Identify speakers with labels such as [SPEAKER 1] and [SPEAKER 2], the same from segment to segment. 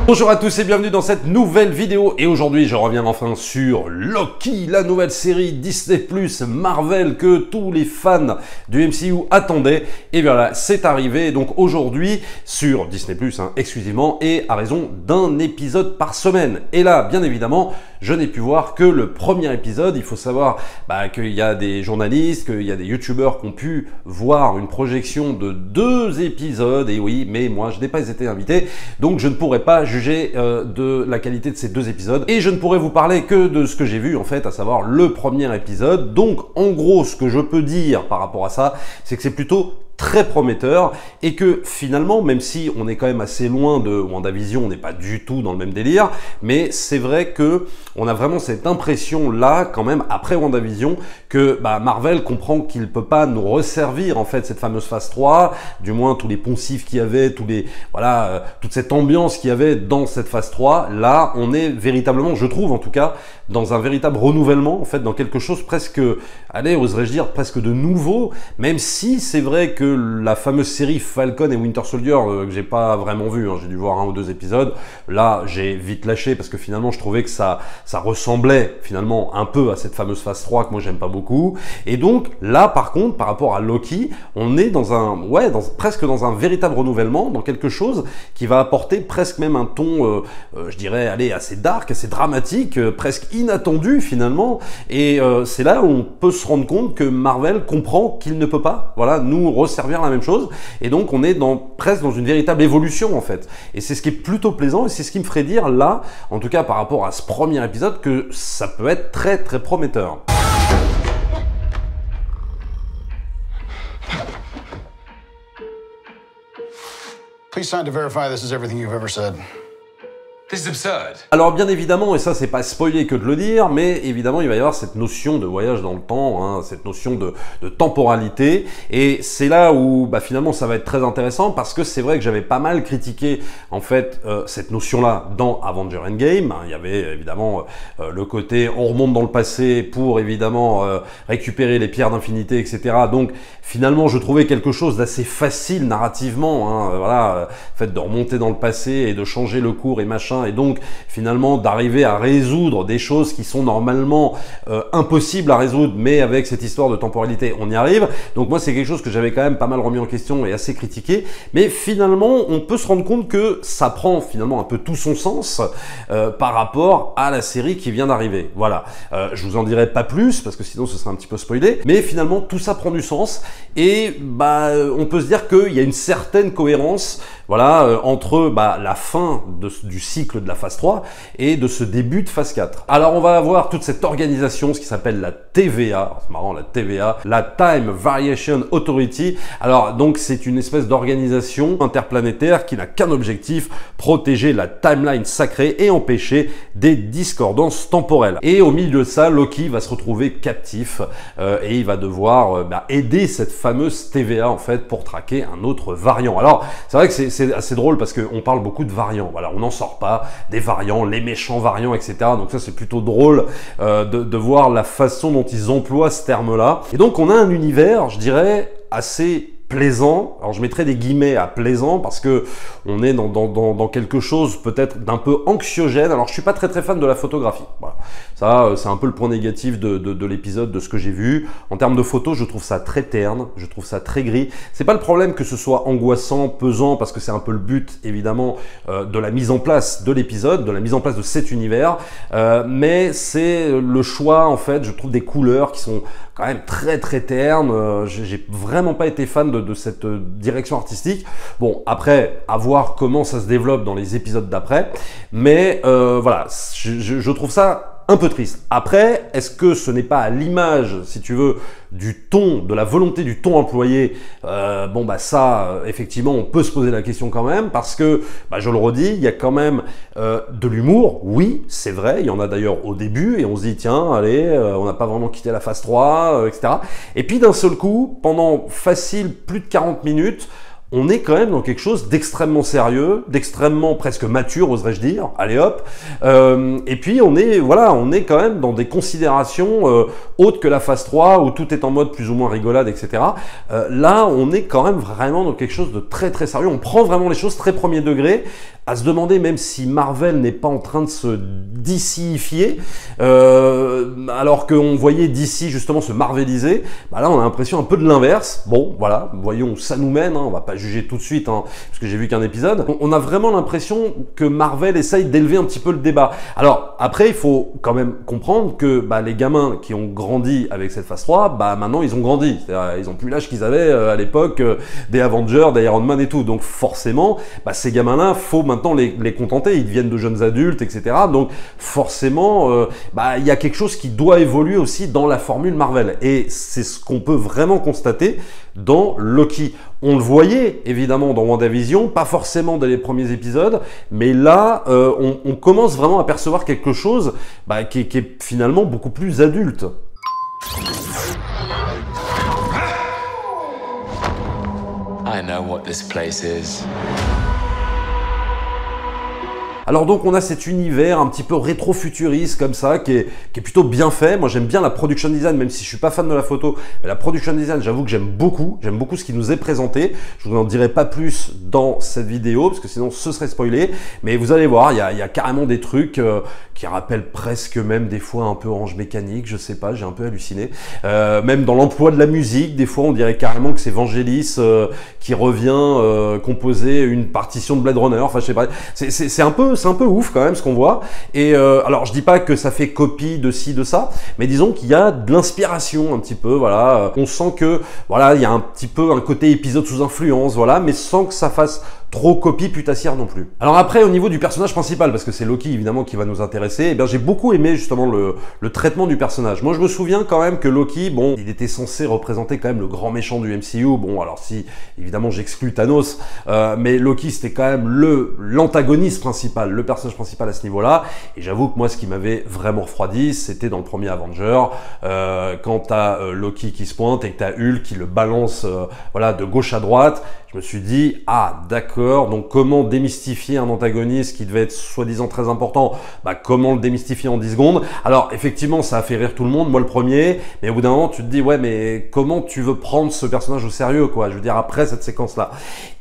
[SPEAKER 1] Bonjour à tous et bienvenue dans cette nouvelle vidéo et aujourd'hui je reviens enfin sur Loki, la nouvelle série Disney+, Marvel que tous les fans du MCU attendaient et bien là c'est arrivé donc aujourd'hui sur Disney+, exclusivement et à raison d'un épisode par semaine et là bien évidemment je n'ai pu voir que le premier épisode. Il faut savoir qu'il y a des journalistes, qu'il y a des youtubeurs qui ont pu voir une projection de 2 épisodes et oui mais moi je n'ai pas été invité donc je ne pourrais pas juger de la qualité de ces 2 épisodes et je ne pourrais vous parler que de ce que j'ai vu en fait, à savoir le premier épisode. Donc en gros ce que je peux dire par rapport à ça, c'est que c'est plutôt très prometteur et que finalement, même si on est quand même assez loin de WandaVision, on n'est pas du tout dans le même délire, mais c'est vrai que on a vraiment cette impression là quand même après WandaVision que Marvel comprend qu'il peut pas nous resservir en fait cette fameuse phase 3, du moins tous les poncifs qu'il y avait, tous les toute cette ambiance qu'il y avait dans cette phase 3. Là, on est véritablement, je trouve en tout cas, dans un véritable renouvellement en fait, dans quelque chose presque, allez, oserais-je dire presque de nouveau, même si c'est vrai que la fameuse série Falcon et Winter Soldier que j'ai pas vraiment vu, j'ai dû voir 1 ou 2 épisodes, là j'ai vite lâché parce que finalement je trouvais que ça ressemblait finalement un peu à cette fameuse phase 3 que moi j'aime pas beaucoup. Et donc là par contre par rapport à Loki, on est dans presque dans un véritable renouvellement, dans quelque chose qui va apporter presque même un ton je dirais allez, assez dark, assez dramatique, presque inattendu finalement, et c'est là où on peut se rendre compte que Marvel comprend qu'il ne peut pas nous resservir la même chose, et donc on est presque dans une véritable évolution en fait, et c'est ce qui est plutôt plaisant et c'est ce qui me ferait dire là, en tout cas par rapport à ce premier épisode, que ça peut être très très prometteur.
[SPEAKER 2] Please sign to verify this is everything you've ever said.
[SPEAKER 3] This is absurd.
[SPEAKER 1] Alors bien évidemment, et ça c'est pas spoiler que de le dire, mais évidemment il va y avoir cette notion de voyage dans le temps, cette notion de temporalité, et c'est là où finalement ça va être très intéressant, parce que c'est vrai que j'avais pas mal critiqué en fait cette notion-là dans Avengers Endgame. Il y avait évidemment le côté on remonte dans le passé pour évidemment récupérer les pierres d'infinité, etc. Donc finalement je trouvais quelque chose d'assez facile narrativement, le fait de remonter dans le passé et de changer le cours et machin, et donc finalement d'arriver à résoudre des choses qui sont normalement impossibles à résoudre, mais avec cette histoire de temporalité on y arrive. Donc moi c'est quelque chose que j'avais quand même pas mal remis en question et assez critiqué, mais finalement on peut se rendre compte que ça prend finalement un peu tout son sens par rapport à la série qui vient d'arriver. Voilà, je vous en dirai pas plus parce que sinon ce serait un petit peu spoilé, mais finalement tout ça prend du sens et on peut se dire qu'il y a une certaine cohérence entre la fin du cycle de la phase 3 et de ce début de phase 4. Alors on va avoir toute cette organisation, ce qui s'appelle la TVA, c'est marrant, la TVA, la Time Variation Authority. Alors donc c'est une espèce d'organisation interplanétaire qui n'a qu'un objectif, protéger la timeline sacrée et empêcher des discordances temporelles. Et au milieu de ça, Loki va se retrouver captif et il va devoir aider cette fameuse TVA en fait pour traquer un autre variant. Alors c'est vrai que c'est assez drôle parce qu'on parle beaucoup de variants, on n'en sort pas, des variants, les méchants variants, etc. Donc ça c'est plutôt drôle de voir la façon dont ils emploient ce terme-là. Et donc on a un univers, je dirais, assez plaisant. Alors je mettrai des guillemets à plaisant parce que on est dans quelque chose peut-être d'un peu anxiogène. Alors je suis pas très fan de la photographie. Voilà. Ça c'est un peu le point négatif de l'épisode, de ce que j'ai vu. En termes de photos, je trouve ça très terne, je trouve ça très gris. C'est pas le problème que ce soit angoissant, pesant, parce que c'est un peu le but évidemment de la mise en place de l'épisode, de la mise en place de cet univers. Mais c'est le choix en fait, je trouve, des couleurs qui sont quand même très ternes. J'ai vraiment pas été fan de cette direction artistique. Bon, après, à voir comment ça se développe dans les épisodes d'après, mais voilà, je trouve ça un peu triste. Après, est-ce que ce n'est pas à l'image, si tu veux, du ton, de la volonté du ton employé? Effectivement, on peut se poser la question quand même, parce que, je le redis, il y a quand même de l'humour, oui, c'est vrai, il y en a d'ailleurs au début, et on se dit, tiens, allez, on n'a pas vraiment quitté la phase 3, etc. Et puis d'un seul coup, pendant facile plus de 40 minutes, on est quand même dans quelque chose d'extrêmement sérieux, d'extrêmement presque mature, oserais-je dire. Allez hop. Et puis on est quand même dans des considérations autres que la phase 3 où tout est en mode plus ou moins rigolade, etc. Là, on est quand même vraiment dans quelque chose de très sérieux. On prend vraiment les choses très premier degré à se demander même si Marvel n'est pas en train de se DCifier, alors qu'on voyait DC justement se marveliser. Bah là, on a l'impression un peu de l'inverse. Bon, voilà, voyons où ça nous mène. Hein, on va pas juger tout de suite, hein, parce que j'ai vu qu'un épisode. On a vraiment l'impression que Marvel essaye d'élever un petit peu le débat. Alors après, il faut quand même comprendre que bah, les gamins qui ont grandi avec cette phase 3, bah maintenant ils ont grandi. C'est-à-dire, ils ont plus l'âge qu'ils avaient à l'époque des Avengers, des Iron Man et tout. Donc forcément, bah, ces gamins-là, faut maintenant les contenter. Ils deviennent de jeunes adultes, etc. Donc forcément, bah, il y a quelque chose qui doit évoluer aussi dans la formule Marvel. Et c'est ce qu'on peut vraiment constater dans Loki. On le voyait évidemment dans WandaVision, pas forcément dans les premiers épisodes, mais là, on commence vraiment à percevoir quelque chose bah, qui est finalement beaucoup plus adulte.
[SPEAKER 3] I know what this place is.
[SPEAKER 1] Alors donc on a cet univers un petit peu rétro-futuriste comme ça, qui est plutôt bien fait. Moi j'aime bien la production design, même si je suis pas fan de la photo, mais la production design, j'avoue que j'aime beaucoup ce qui nous est présenté. Je vous en dirai pas plus dans cette vidéo, parce que sinon ce serait spoilé, mais vous allez voir, il y a carrément des trucs qui rappellent presque même des fois un peu Orange Mécanique, je sais pas, j'ai un peu halluciné. Même dans l'emploi de la musique, des fois on dirait carrément que c'est Vangelis qui revient composer une partition de Blade Runner, enfin je sais pas, c'est un peu ouf quand même ce qu'on voit. Et alors je dis pas que ça fait copie de ci, de ça, mais disons qu'il y a de l'inspiration un petit peu, voilà. On sent que voilà, il y a un petit peu un côté épisode sous influence, voilà, mais sans que ça fasse trop copie putassière non plus. Alors après, au niveau du personnage principal, parce que c'est Loki évidemment qui va nous intéresser, eh bien j'ai beaucoup aimé justement le traitement du personnage. Moi je me souviens quand même que Loki, bon, il était censé représenter quand même le grand méchant du MCU. Bon, alors si évidemment j'exclus Thanos, mais Loki c'était quand même l'antagoniste principal, le personnage principal à ce niveau-là. Et j'avoue que moi ce qui m'avait vraiment refroidi, c'était dans le premier Avenger, quand t'as Loki qui se pointe et que t'as Hulk qui le balance, voilà, de gauche à droite. Je me suis dit, ah d'accord, donc comment démystifier un antagoniste qui devait être soi-disant très important, bah comment le démystifier en 10 secondes. Alors effectivement ça a fait rire tout le monde, moi le premier, mais au bout d'un moment tu te dis, ouais mais comment tu veux prendre ce personnage au sérieux quoi, je veux dire après cette séquence là.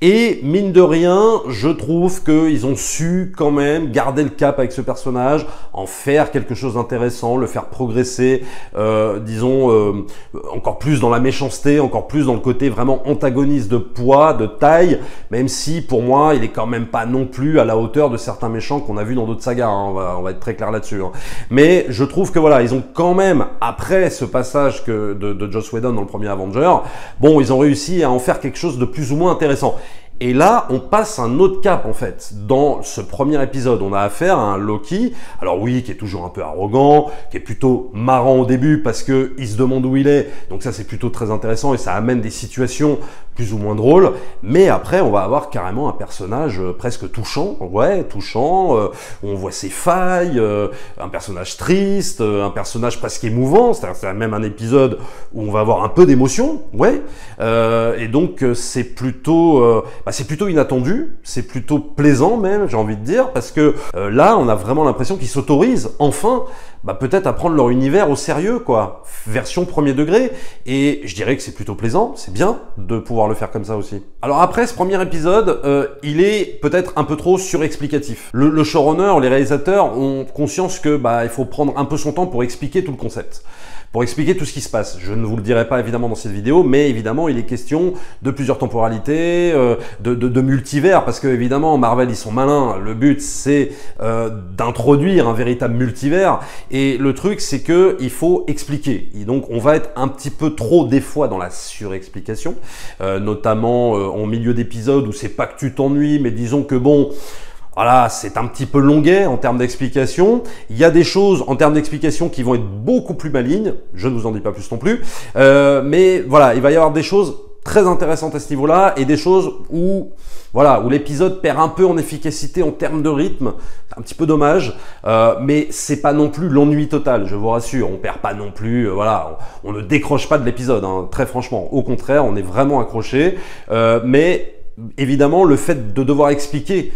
[SPEAKER 1] Et mine de rien, je trouve qu'ils ont su quand même garder le cap avec ce personnage, en faire quelque chose d'intéressant, le faire progresser, disons encore plus dans la méchanceté, encore plus dans le côté vraiment antagoniste de poids, de taille, même si pour moi il est quand même pas non plus à la hauteur de certains méchants qu'on a vu dans d'autres sagas, hein, on va être très clair là-dessus, hein. Mais je trouve que voilà, ils ont quand même, après ce passage de Joss Whedon dans le premier Avenger, bon, ils ont réussi à en faire quelque chose de plus ou moins intéressant. Et là, on passe un autre cap en fait. Dans ce premier épisode, on a affaire à un Loki, alors oui, qui est toujours un peu arrogant, qui est plutôt marrant au début parce que il se demande où il est, donc ça c'est plutôt très intéressant et ça amène des situations plus ou moins drôles. Mais après, on va avoir carrément un personnage presque touchant, ouais, touchant, où on voit ses failles, un personnage triste, un personnage presque émouvant, c'est même un épisode où on va avoir un peu d'émotion, ouais, et donc c'est plutôt inattendu, c'est plutôt plaisant même, j'ai envie de dire, parce que là, on a vraiment l'impression qu'ils s'autorisent enfin, bah, peut-être à prendre leur univers au sérieux, quoi, version premier degré, et je dirais que c'est plutôt plaisant, c'est bien de pouvoir le faire comme ça aussi. Alors après, ce premier épisode, il est peut-être un peu trop surexplicatif. Le showrunner, les réalisateurs ont conscience que bah, il faut prendre un peu son temps pour expliquer tout le concept, pour expliquer tout ce qui se passe. Je ne vous le dirai pas évidemment dans cette vidéo, mais évidemment il est question de plusieurs temporalités, de multivers, parce que évidemment Marvel ils sont malins, le but c'est d'introduire un véritable multivers, et le truc c'est que il faut expliquer, et donc on va être un petit peu trop des fois dans la surexplication, notamment en milieu d'épisode où c'est pas que tu t'ennuies, mais disons que bon, voilà, c'est un petit peu longuet en termes d'explication. Il y a des choses en termes d'explication qui vont être beaucoup plus malignes. Je ne vous en dis pas plus non plus. Mais voilà, il va y avoir des choses très intéressantes à ce niveau-là et des choses où, voilà, où l'épisode perd un peu en efficacité en termes de rythme. C'est un petit peu dommage, mais c'est pas non plus l'ennui total, je vous rassure. On perd pas non plus, voilà, on ne décroche pas de l'épisode, hein, très franchement. Au contraire, on est vraiment accroché. Mais évidemment, le fait de devoir expliquer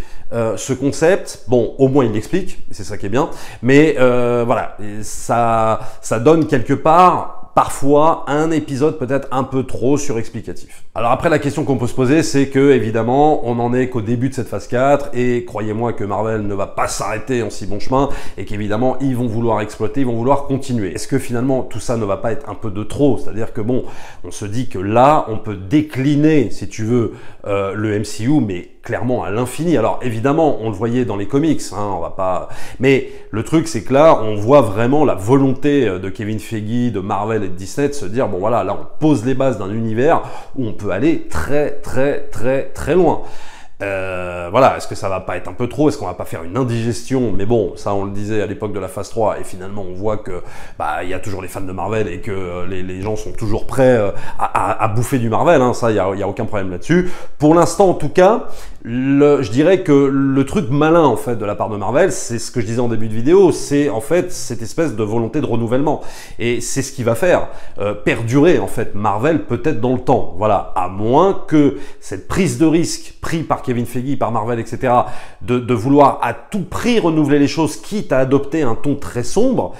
[SPEAKER 1] ce concept, bon, au moins il l'explique, c'est ça qui est bien, mais voilà, ça donne quelque part parfois un épisode peut-être un peu trop surexplicatif. Alors après, la question qu'on peut se poser, c'est que évidemment, on n'en est qu'au début de cette phase 4 et croyez-moi que Marvel ne va pas s'arrêter en si bon chemin et qu'évidemment, ils vont vouloir exploiter, ils vont vouloir continuer. Est-ce que finalement, tout ça ne va pas être un peu de trop? C'est-à-dire que bon, on se dit que là, on peut décliner, si tu veux, le MCU, mais clairement à l'infini. Alors évidemment, on le voyait dans les comics, hein, on va pas. Mais le truc, c'est que là, on voit vraiment la volonté de Kevin Feige, de Marvel et de Disney de se dire bon voilà, là on pose les bases d'un univers où on peut aller très loin. Voilà, est-ce que ça va pas être un peu trop? Est-ce qu'on va pas faire une indigestion? Mais bon, ça on le disait à l'époque de la phase 3 et finalement on voit que il y a toujours les fans de Marvel et que les gens sont toujours prêts à bouffer du Marvel, hein, ça il y a aucun problème là-dessus. Pour l'instant en tout cas, je dirais que le truc malin en fait de la part de Marvel, c'est ce que je disais en début de vidéo, c'est en fait cette espèce de volonté de renouvellement et c'est ce qui va faire perdurer en fait Marvel peut-être dans le temps. Voilà, à moins que cette prise de risque prise par Kevin Feige, par Marvel, etc., de vouloir à tout prix renouveler les choses, quitte à adopter un ton très sombre,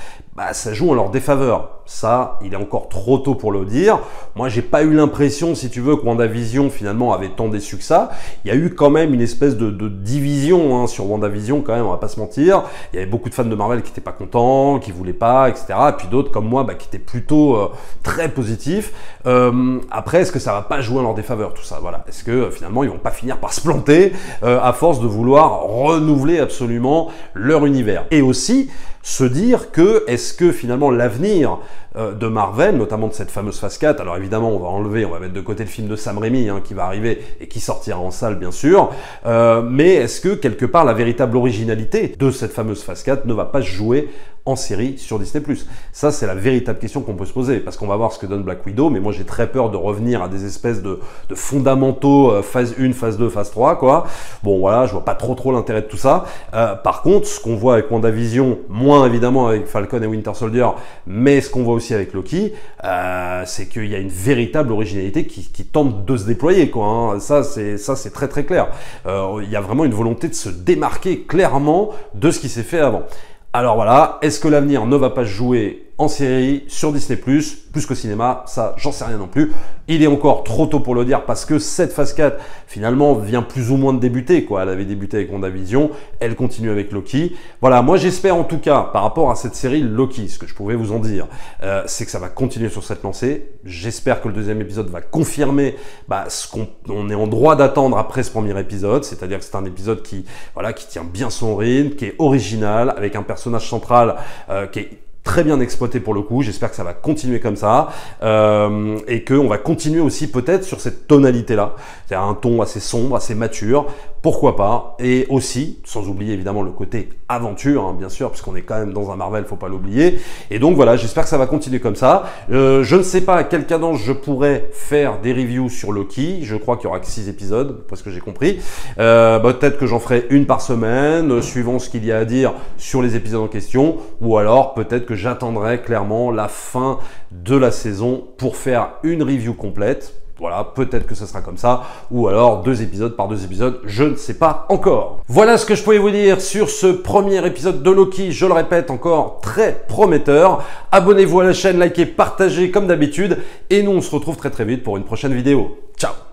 [SPEAKER 1] ça joue en leur défaveur. Ça, il est encore trop tôt pour le dire. Moi, j'ai pas eu l'impression, si tu veux, que WandaVision, finalement, avait tant déçu que ça. Il y a eu quand même une espèce de division hein, sur WandaVision, quand même, on va pas se mentir. Il y avait beaucoup de fans de Marvel qui étaient pas contents, qui voulaient pas, etc. Et puis d'autres, comme moi, qui étaient plutôt très positifs. Après, est-ce que ça va pas jouer en leur défaveur, tout ça? Voilà. Est-ce que, finalement, ils vont pas finir par se planter à force de vouloir renouveler absolument leur univers? Et aussi, se dire que, est-ce que, finalement, l'avenir de Marvel, notamment de cette fameuse phase 4. Alors évidemment, on va mettre de côté le film de Sam Raimi hein, qui va arriver et qui sortira en salle bien sûr. Mais est-ce que quelque part la véritable originalité de cette fameuse phase 4 ne va pas se jouer en série sur Disney+? Ça, c'est la véritable question qu'on peut se poser parce qu'on va voir ce que donne Black Widow, mais moi j'ai très peur de revenir à des espèces de fondamentaux phase 1, phase 2, phase 3 quoi. Bon voilà, je vois pas trop l'intérêt de tout ça. Par contre, ce qu'on voit avec WandaVision, moins évidemment avec Falcon et Winter Soldier, mais ce qu'on voit aussi avec Loki, c'est qu'il y a une véritable originalité qui tente de se déployer quoi. Hein. Ça c'est très clair. Il y a vraiment une volonté de se démarquer clairement de ce qui s'est fait avant. Alors voilà, est-ce que l'avenir ne va pas se jouer en série sur Disney+, plus qu'au cinéma? Ça, j'en sais rien non plus. Il est encore trop tôt pour le dire parce que cette phase 4, finalement, vient plus ou moins de débuter, quoi. Elle avait débuté avec WandaVision, elle continue avec Loki. Voilà, moi j'espère en tout cas, par rapport à cette série Loki, ce que je pouvais vous en dire, c'est que ça va continuer sur cette lancée. J'espère que le deuxième épisode va confirmer ce qu'on est en droit d'attendre après ce premier épisode, c'est-à-dire que c'est un épisode qui tient bien son rythme, qui est original, avec un personnage central qui est très bien exploité pour le coup, j'espère que ça va continuer comme ça et qu'on va continuer aussi peut-être sur cette tonalité-là, c'est-à-dire un ton assez sombre, assez mature, pourquoi pas, et aussi, sans oublier évidemment le côté aventure, hein, bien sûr, puisqu'on est quand même dans un Marvel, faut pas l'oublier, et donc voilà, j'espère que ça va continuer comme ça. Je ne sais pas à quelle cadence je pourrais faire des reviews sur Loki, je crois qu'il y aura que 6 épisodes, parce que j'ai compris, peut-être que j'en ferai une par semaine, suivant ce qu'il y a à dire sur les épisodes en question, ou alors peut-être que j'attendrai clairement la fin de la saison pour faire une review complète. Voilà, peut-être que ce sera comme ça, ou alors 2 épisodes par 2 épisodes, je ne sais pas encore. Voilà ce que je pouvais vous dire sur ce premier épisode de Loki, je le répète encore, très prometteur. Abonnez-vous à la chaîne, likez, partagez comme d'habitude, et nous on se retrouve très vite pour une prochaine vidéo. Ciao!